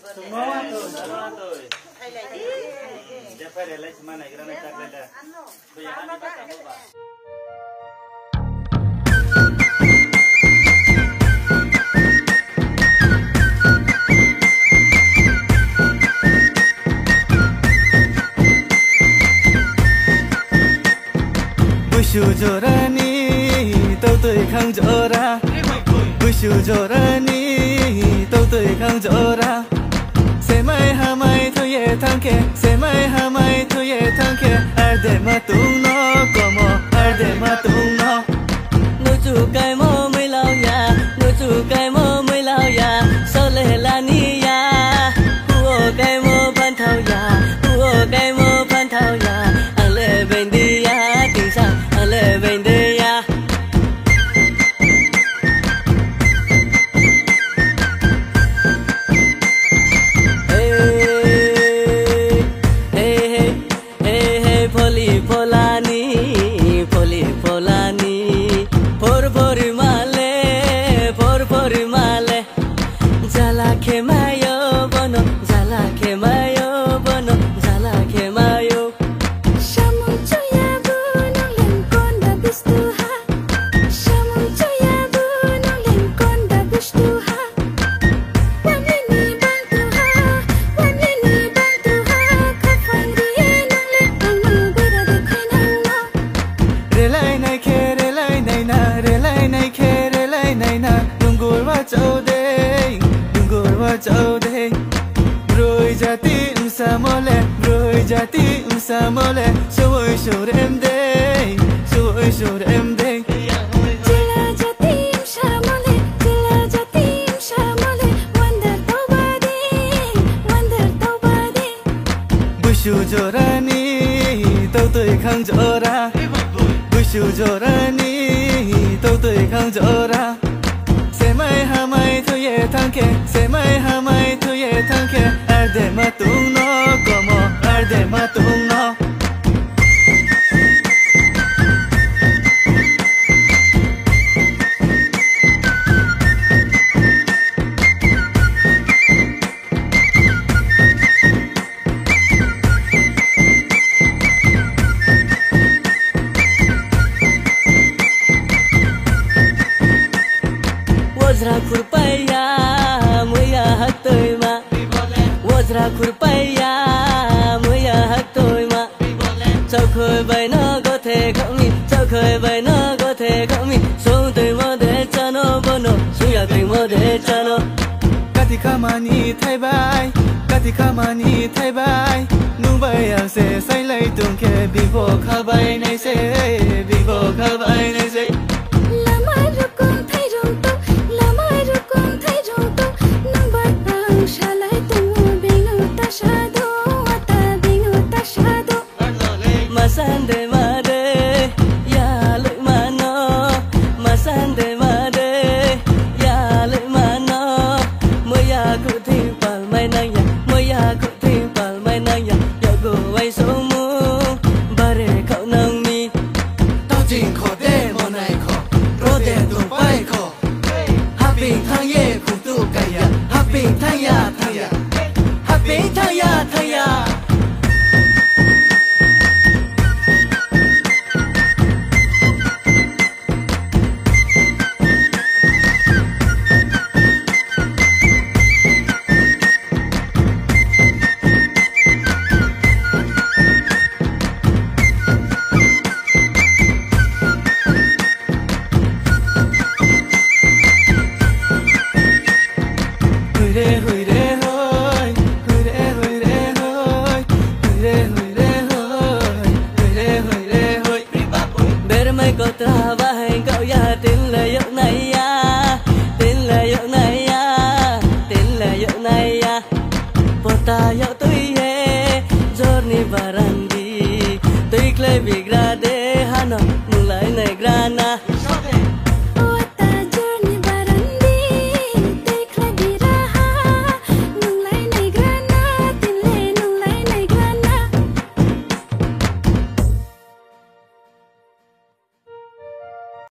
Semua tuh. Dia pada lain mana kira nak tak ada. Banyak kali baca buka. Bushu jorani, tao tôi khang jora. Bushu jorani, tao tôi khang jora. Se mai ha mai thôi ye thang ke, se mai ha mai thôi ye thang ke. Arde ma tung no, como arde ma tung no. Nô chủ cái mô mới lao ya, nô chủ cái mô mới lao ya. Sao lệ là ni ya, huo cái mô phan thao ya, huo cái mô phan thao ya. Ang lệ bên đi ya, tình sao ang lệ bên đi ya. Samole, show em day, show em day. Jila jatim shamole, wonder tobadi. Bushu jorani, tao tôi khang jora. Bushu jorani, tao tôi khang jora. Se mai ha mai thôi ye thang ke, se mai ha mai thôi ye thang ke. Arde ma tung no, como arde ma tung no. Wazra kurpaya, muya hak tôi ma. Wazra kurpaya, muya hak tôi ma. Sao khơi bay nó có thể không mi, sao khơi bay nó có thể không mi. Sống tôi mơ để cho nó bận nó, sống ya tôi mơ để cho nó. Kati kamani thay bay, kati kamani thay bay. Nung bay ang se say lay tung ke bibo kha bay nay se, bibo kha bay nay se. Masande made, ya lệ mano. Masande made, ya lệ mano. Moya ku thi pal mai nang ya, moya ku thi pal mai nang ya. Ya go wai so mu, bare khao nang mi. Tao jing kho de mo nai kho, ro de tu pai kho. Happy thang ye khu tu kai ya, happy thang ya, happy thang ya.